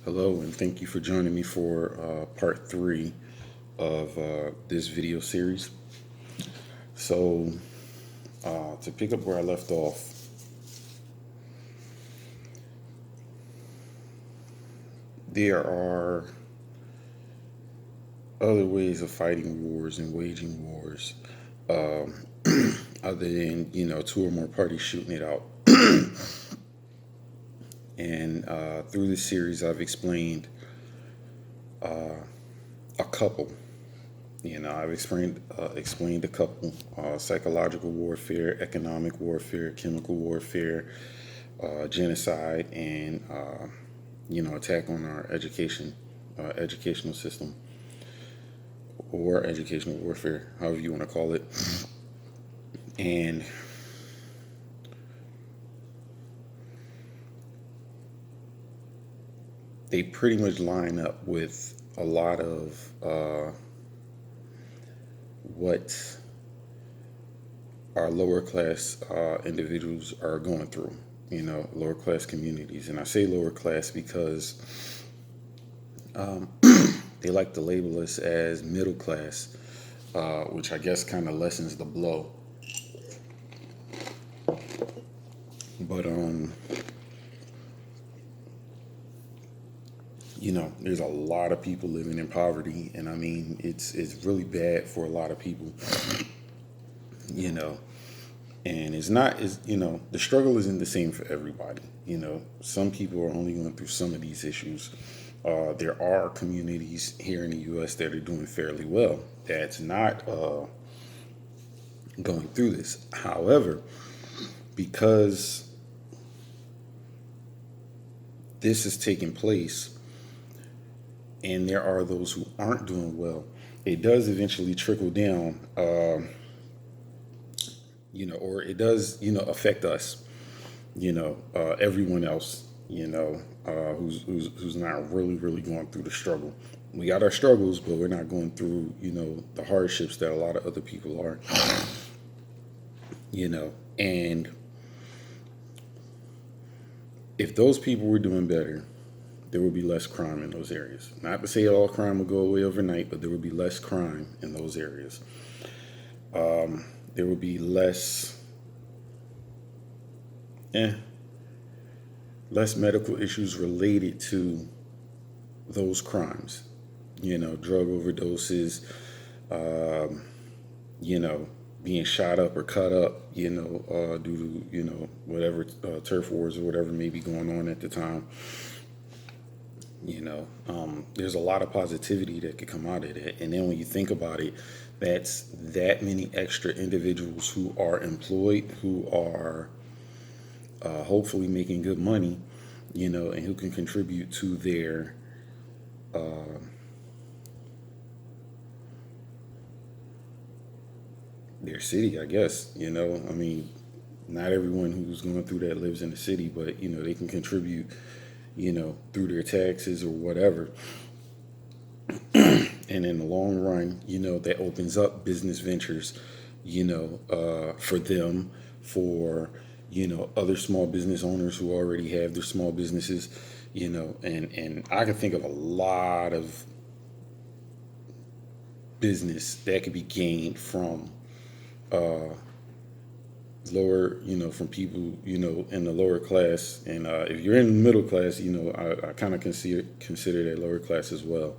Hello, and thank you for joining me for part three of this video series. So, to pick up where I left off, there are other ways of fighting wars and waging wars, other than two or more parties shooting it out. And through this series, I've explained a couple. I've explained a couple: psychological warfare, economic warfare, chemical warfare, genocide, and attack on our educational system, or educational warfare, however you want to call it. And they pretty much line up with a lot of what our lower class individuals are going through, lower class communities. And I say lower class because they like to label us as middle class, which I guess kind of lessens the blow. But there's a lot of people living in poverty, and I mean it's really bad for a lot of people. And the struggle isn't the same for everybody. Some people are only going through some of these issues. There are communities here in the U.S. that are doing fairly well that's not going through this. However, because this is taking place and there are those who aren't doing well, it does eventually trickle down, or it does, affect us, everyone else, who's not really going through the struggle. We got our struggles, but we're not going through, the hardships that a lot of other people are, and if those people were doing better, there would be less crime in those areas. Not to say all crime would go away overnight, but there would be less crime in those areas. There would be less medical issues related to those crimes. Drug overdoses, being shot up or cut up, due to, whatever turf wars or whatever may be going on at the time. There's a lot of positivity that could come out of it. And then when you think about it, that's that many extra individuals who are employed, who are hopefully making good money, and who can contribute to their city, I guess. I mean, not everyone who's going through that lives in the city, but they can contribute, through their taxes or whatever. And in the long run, that opens up business ventures, for them, for, other small business owners who already have their small businesses, and I can think of a lot of business that could be gained from lower, from people, in the lower class. And if you're in the middle class, I kind of consider that lower class as well.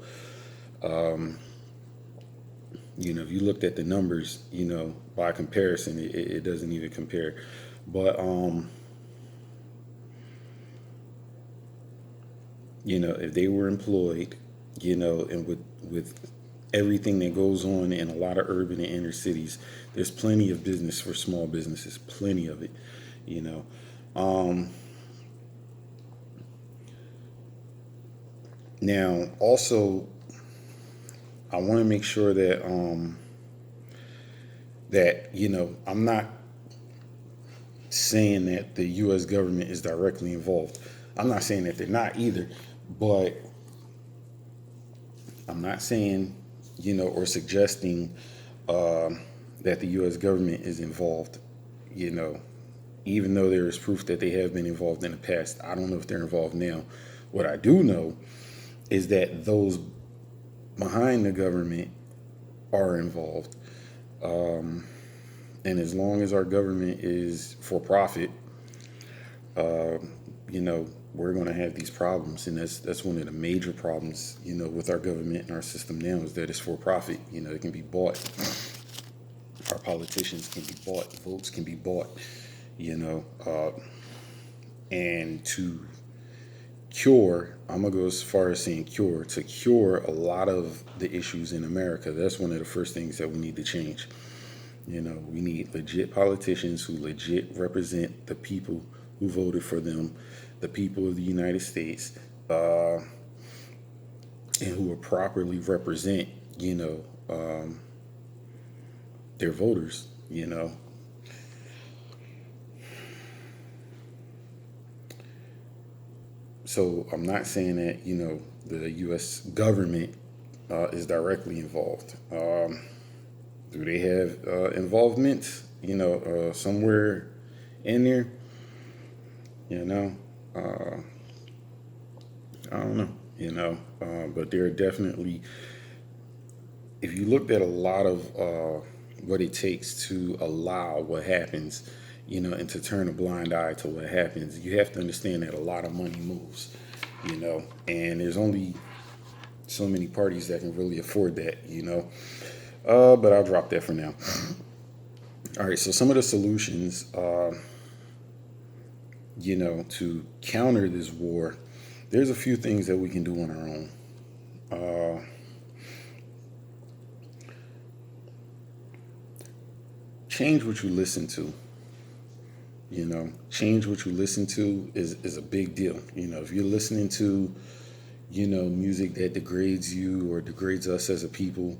If you looked at the numbers, by comparison, it doesn't even compare. But, if they were employed, and with everything that goes on in a lot of urban and inner cities, there's plenty of business for small businesses, plenty of it, Now, also, I want to make sure that I'm not saying that the U.S. government is directly involved. I'm not saying that they're not either, but I'm not saying, or suggesting that the U.S. government is involved, even though there is proof that they have been involved in the past. I don't know if they're involved now, What I do know is that those behind the government are involved. And as long as our government is for profit, you know, we're going to have these problems. And that's one of the major problems, you know, with our government and our system now is that it's for profit. You know, it can be bought. Our politicians can be bought. Votes can be bought, you know. And to cure, I'm going to go as far as saying cure, to cure a lot of the issues in America, that's one of the first things that we need to change. You know, we need legit politicians who legit represent the people who voted for them, the people of the United States, and who will properly represent, you know, their voters, you know. So I'm not saying that, you know, the U.S. government is directly involved. Do they have involvement, you know, somewhere in there? You know, I don't know, you know, but there are definitely, if you looked at a lot of what it takes to allow what happens, you know, and to turn a blind eye to what happens, you have to understand that a lot of money moves, you know, and there's only so many parties that can really afford that, you know. But I'll drop that for now. All right, so some of the solutions, you know, to counter this war, there's a few things that we can do on our own. Change what you listen to. You know, change what you listen to is a big deal. You know, if you're listening to, you know, music that degrades you or degrades us as a people,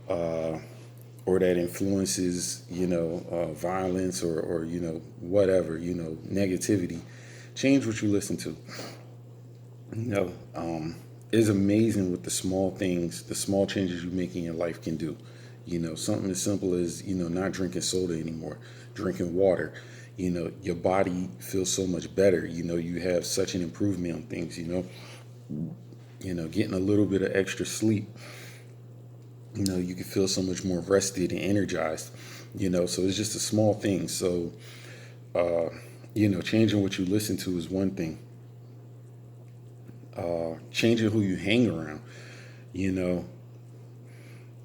or that influences, you know, violence or, you know, whatever, you know, negativity, change what you listen to. You know, it's amazing what the small things, the small changes you make in your life can do. You know, something as simple as, you know, not drinking soda anymore, drinking water. You know, your body feels so much better. You know, you have such an improvement on things, you know, getting a little bit of extra sleep. You know, you can feel so much more rested and energized, you know, so it's just a small thing. So, you know, changing what you listen to is one thing. Changing who you hang around, you know,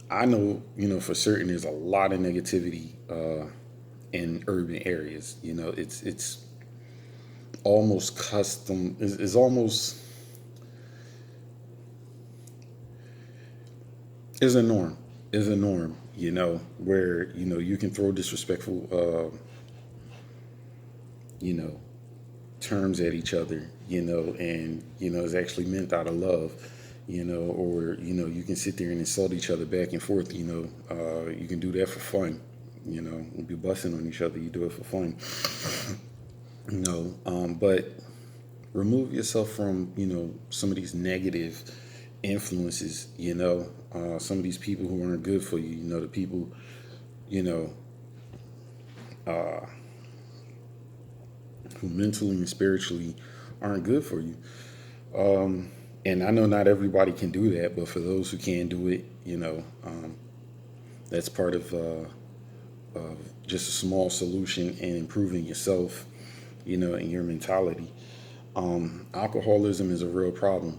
I know, you know, for certain there's a lot of negativity in urban areas. You know, it's almost custom. It's almost is a norm. Is a norm. You know, where you know you can throw disrespectful, you know, terms at each other. You know, and you know it's actually meant out of love. You know, or you know you can sit there and insult each other back and forth. You know, you can do that for fun. You know, you be busting on each other. You do it for fun. You know, but remove yourself from you know some of these negative influences. You know, some of these people who aren't good for you. You know, the people you know who mentally and spiritually aren't good for you. And I know not everybody can do that, but for those who can do it, you know, that's part of just a small solution in improving yourself, you know, and your mentality. Alcoholism is a real problem,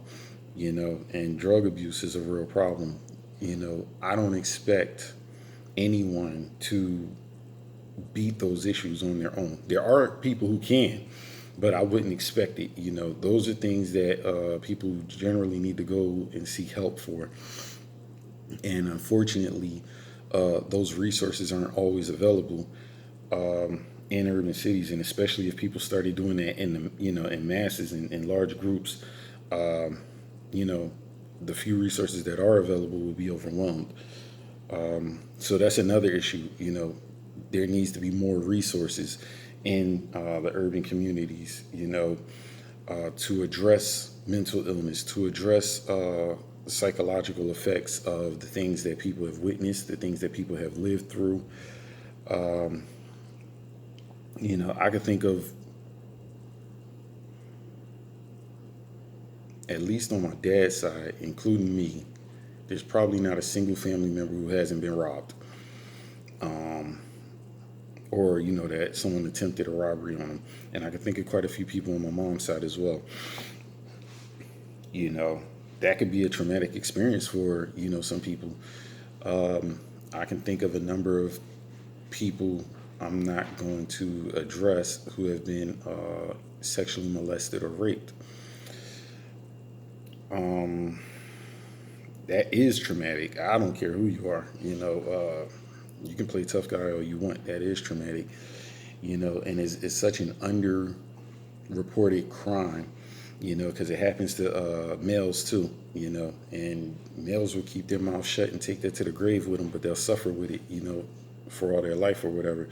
you know, and drug abuse is a real problem. You know, I don't expect anyone to beat those issues on their own. There are people who can, but I wouldn't expect it. You know, those are things that people generally need to go and seek help for. And unfortunately, those resources aren't always available in urban cities, and especially if people started doing that in the you know in masses and in large groups, you know, the few resources that are available will be overwhelmed. So that's another issue. You know, there needs to be more resources in the urban communities. You know, to address mental illness, to address psychological effects of the things that people have witnessed, the things that people have lived through. You know, I could think of at least on my dad's side, including me, there's probably not a single family member who hasn't been robbed, or that someone attempted a robbery on them. And I can think of quite a few people on my mom's side as well. You know, that could be a traumatic experience for some people. I can think of a number of people I'm not going to address who have been sexually molested or raped. That is traumatic. I don't care who you are. You can play tough guy all you want. That is traumatic. And it's such an underreported crime. Because it happens to males too. And males will keep their mouth shut and take that to the grave with them, but they'll suffer with it. For all their life or whatever.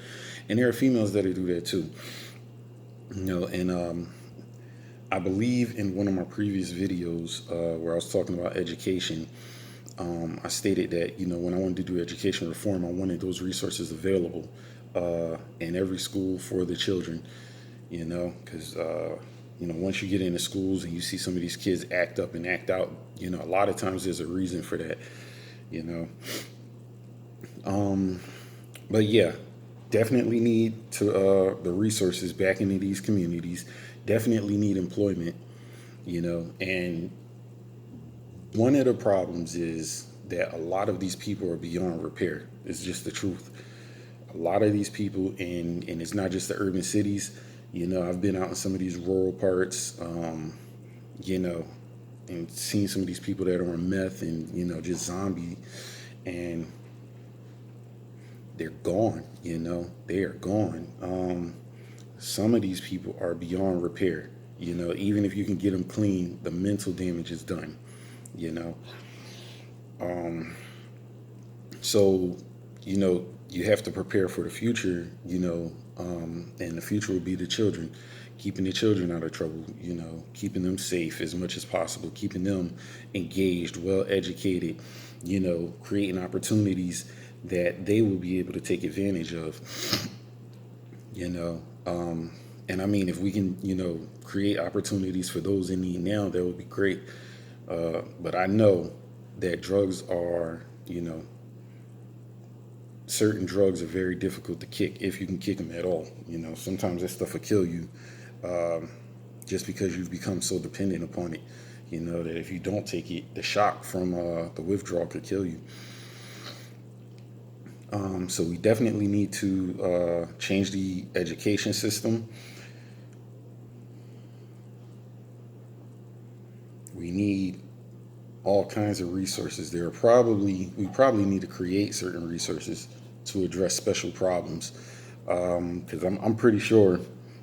And there are females that do that too. And I believe in one of my previous videos where I was talking about education, I stated that when I wanted to do education reform, I wanted those resources available in every school for the children. Because once you get into schools and you see some of these kids act up and act out, a lot of times there's a reason for that. But yeah, definitely need to the resources back into these communities. Definitely need employment. And one of the problems is that a lot of these people are beyond repair. It's just the truth. A lot of these people, and it's not just the urban cities. I've been out in some of these rural parts, and seen some of these people that are on meth and just zombie, and they're gone. They are gone. Some of these people are beyond repair. Even if you can get them clean, the mental damage is done. So you have to prepare for the future. And the future will be the children. Keeping the children out of trouble. Keeping them safe as much as possible. Keeping them engaged, well educated. Creating opportunities that they will be able to take advantage of. And I mean, if we can, create opportunities for those in need now, that would be great. But I know that drugs are, certain drugs are very difficult to kick if you can kick them at all. Sometimes that stuff will kill you just because you've become so dependent upon it. That if you don't take it, the shock from the withdrawal could kill you. So we definitely need to change the education system. We need all kinds of resources. We probably need to create certain resources to address special problems. Because I'm pretty sure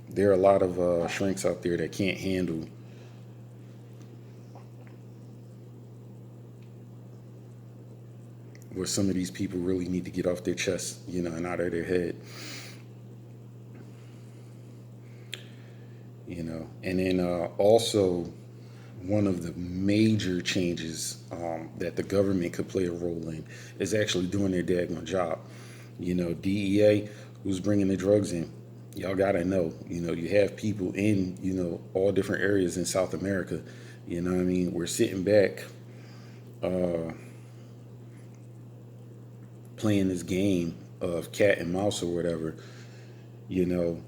there are a lot of shrinks out there that can't handle what some of these people really need to get off their chest, and out of their head. And then also one of the major changes that the government could play a role in is actually doing their daggone job. DEA, who's bringing the drugs in. Y'all gotta know, you have people in, all different areas in South America. What I mean? We're sitting back playing this game of cat and mouse or whatever, and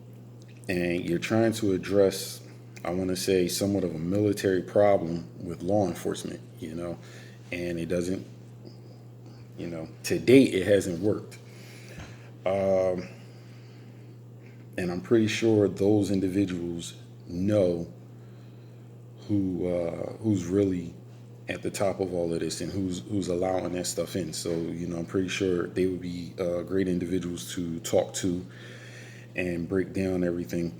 you're trying to address, I want to say, somewhat of a military problem with law enforcement, and it doesn't, to date, it hasn't worked. And I'm pretty sure those individuals know who's really at the top of all of this and who's allowing that stuff in. So I'm pretty sure they would be great individuals to talk to and break down everything.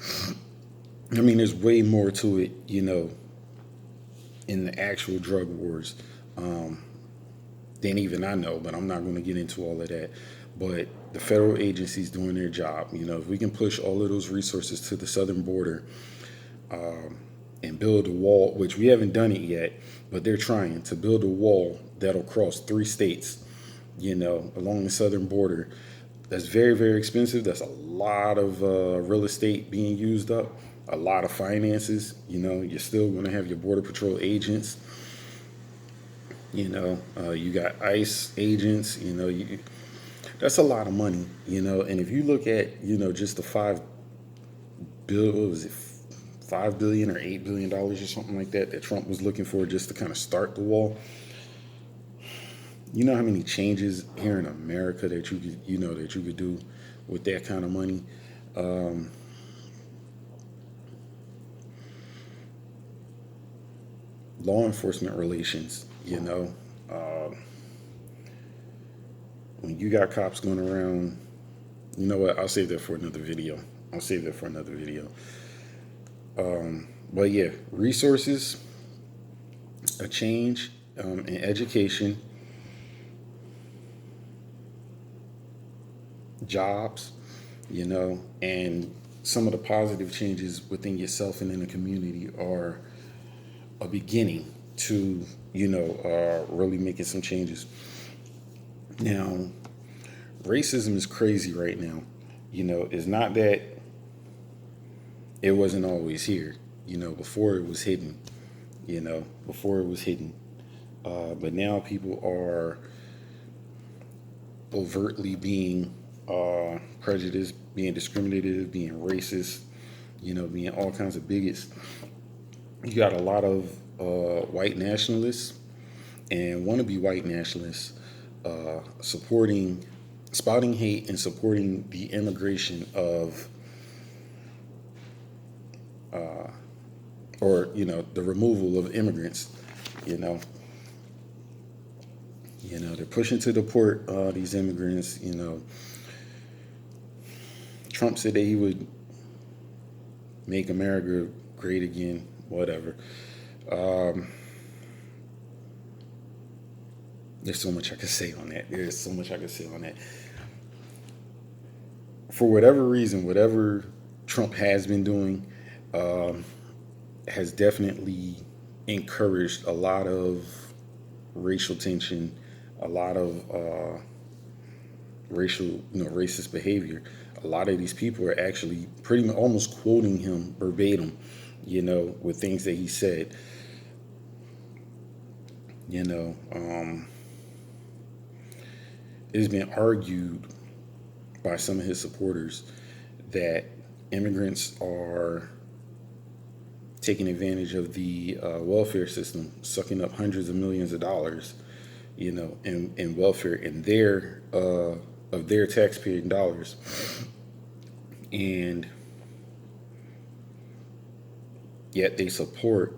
I mean, there's way more to it, in the actual drug wars than even I know, but I'm not going to get into all of that. But the federal agencies doing their job. If we can push all of those resources to the southern border and build a wall, which we haven't done it yet, but they're trying to build a wall that'll cross 3 states, along the southern border. That's very, very expensive. That's a lot of real estate being used up. a lot of finances. You're still going to have your Border Patrol agents. You got ICE agents. That's a lot of money. And if you look at, just the what was it, 5 billion or $8 billion or something like that Trump was looking for just to kind of start the wall. You know how many changes here in America that you could do with that kind of money. Law enforcement relations, when you got cops going around, you know what? I'll save that for another video. But yeah, resources, a change in education, jobs, and some of the positive changes within yourself and in the community are a beginning to, really making some changes. Now, racism is crazy right now. It's not that it wasn't always here. Before it was hidden. But now people are overtly being prejudiced, being discriminative, being racist, being all kinds of bigots. You got a lot of white nationalists and wannabe white nationalists spouting hate and supporting the immigration of, the removal of immigrants. They're pushing to deport these immigrants. Trump said that he would make America great again, whatever. There's so much I could say on that. For whatever reason, whatever Trump has been doing has definitely encouraged a lot of racial tension, a lot of racist behavior. A lot of these people are actually pretty much almost quoting him verbatim, with things that he said. It's been argued by some of his supporters that immigrants are taking advantage of the welfare system, sucking up hundreds of millions of dollars, in welfare and of their taxpaying dollars. And yet they support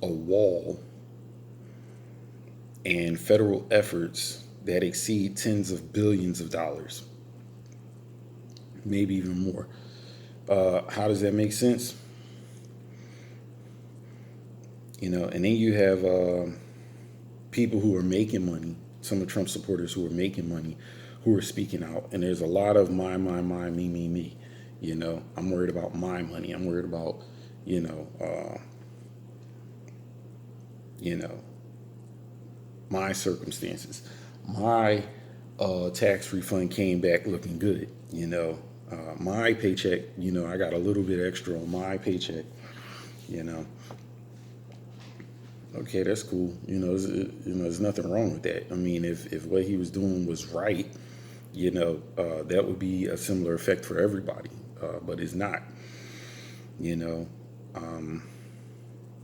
a wall and federal efforts that exceed tens of billions of dollars, maybe even more. How does that make sense? And then you have people who are making money, some of Trump's supporters who are making money, who are speaking out. And there's a lot of my, me. I'm worried about my money. I'm worried about, my circumstances. My tax refund came back looking good. My paycheck, I got a little bit extra on my paycheck. Okay, that's cool. There's nothing wrong with that. I mean, if what he was doing was right, that would be a similar effect for everybody. But it's not.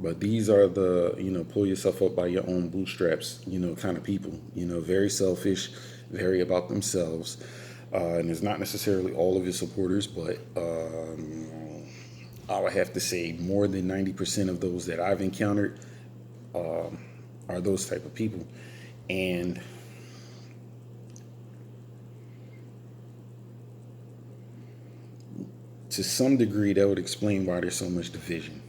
But these are the, pull yourself up by your own bootstraps, kind of people, very selfish, very about themselves. And it's not necessarily all of his supporters, but I would have to say more than 90% of those that I've encountered are those type of people. And to some degree, that would explain why there's so much division.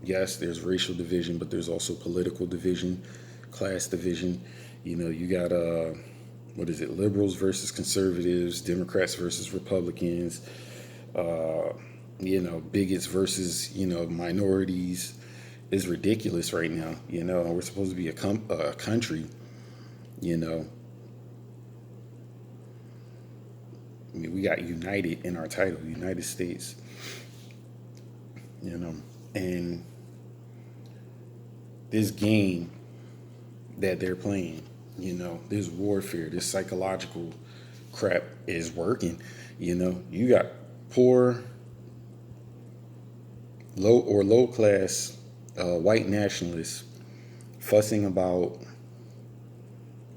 Yes, there's racial division, but there's also political division, class division. You got liberals versus conservatives, Democrats versus Republicans, bigots versus minorities. Is ridiculous right now. We're supposed to be a country, I mean, we got united in our title, United States, you know, and this game that they're playing, this warfare, this psychological crap is working. You got poor, low class white nationalists fussing about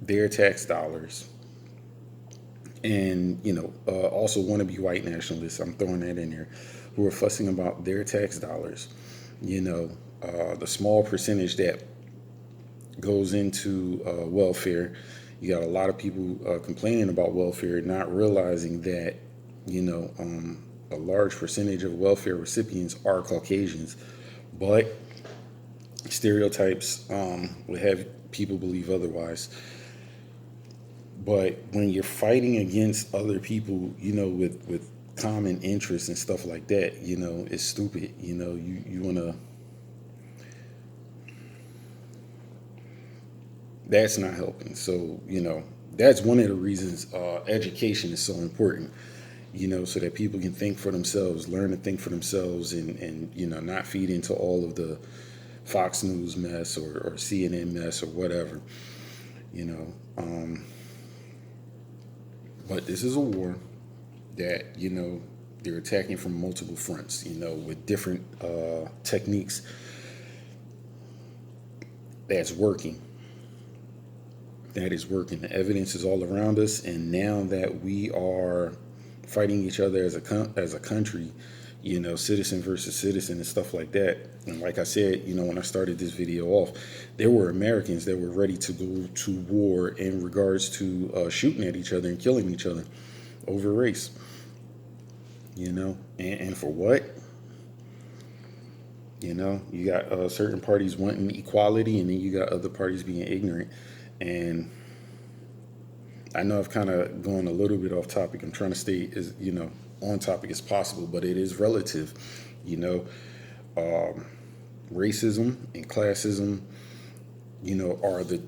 their tax dollars, and also wannabe white nationalists. I'm throwing that in there, who are fussing about their tax dollars. The small percentage that goes into welfare. You got a lot of people complaining about welfare, not realizing that a large percentage of welfare recipients are Caucasians, but stereotypes would have people believe otherwise. But when you're fighting against other people, with common interests and stuff like that, it's stupid. You want to. That's not helping. So, that's one of the reasons education is so important, so that people can think for themselves, learn to think for themselves, and not feed into all of the Fox News mess or CNN mess or whatever, But this is a war that, they're attacking from multiple fronts, with different techniques that's working. That is working. The evidence is all around us, and now that we are fighting each other as a country, citizen versus citizen and stuff like that. And like I said, when I started this video off, there were Americans that were ready to go to war in regards to shooting at each other and killing each other over race. And for what? You got certain parties wanting equality, and then you got other parties being ignorant. And I know I've kind of gone a little bit off topic. I'm trying to stay as on topic as possible, but it is relative. Racism and classism, are the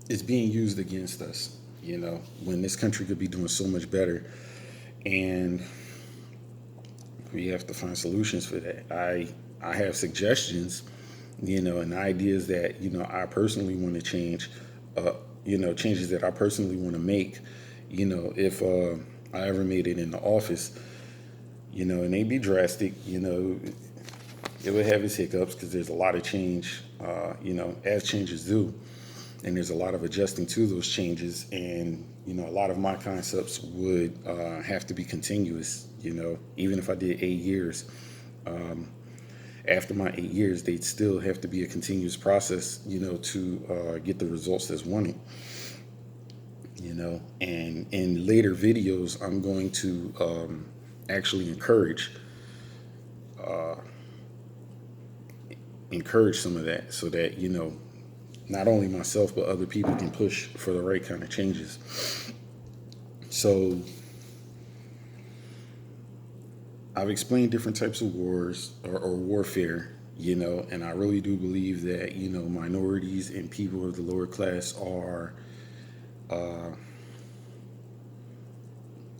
it's being used against us. When this country could be doing so much better, and we have to find solutions for that. I have suggestions, and ideas that, I personally want to change, changes that I personally want to make, if I ever made it in the office, and they'd be drastic, it would have its hiccups because there's a lot of change, as changes do. And there's a lot of adjusting to those changes. And, a lot of my concepts would have to be continuous, even if I did 8 years. After my 8 years, they'd still have to be a continuous process, to get the results that's wanted. And in later videos, I'm going to actually encourage some of that, so that, not only myself, but other people can push for the right kind of changes. So I've explained different types of wars or warfare, and I really do believe that, minorities and people of the lower class are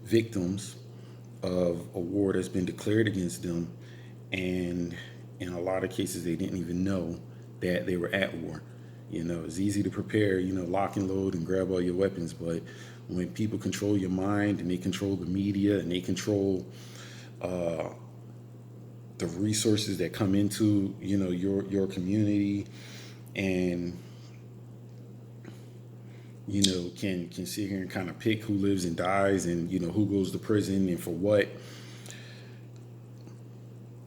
victims of a war that's been declared against them. And in a lot of cases, they didn't even know that they were at war. It's easy to prepare, lock and load and grab all your weapons. But when people control your mind, and they control the media, and they control the resources that come into, your community, and, can sit here and kind of pick who lives and dies, and, who goes to prison and for what.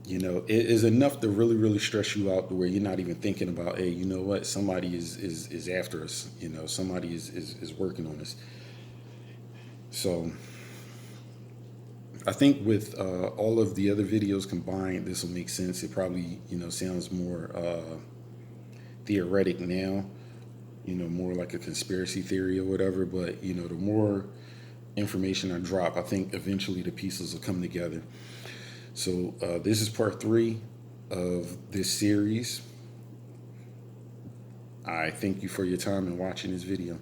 It is enough to really, really stress you out to where you're not even thinking about, hey, you know what? Somebody is after us. Somebody is working on us. So I think with all of the other videos combined, this will make sense. It probably, sounds more theoretic now, more like a conspiracy theory or whatever. But, the more information I drop, I think eventually the pieces will come together. So this is part 3 of this series. I thank you for your time and watching this video.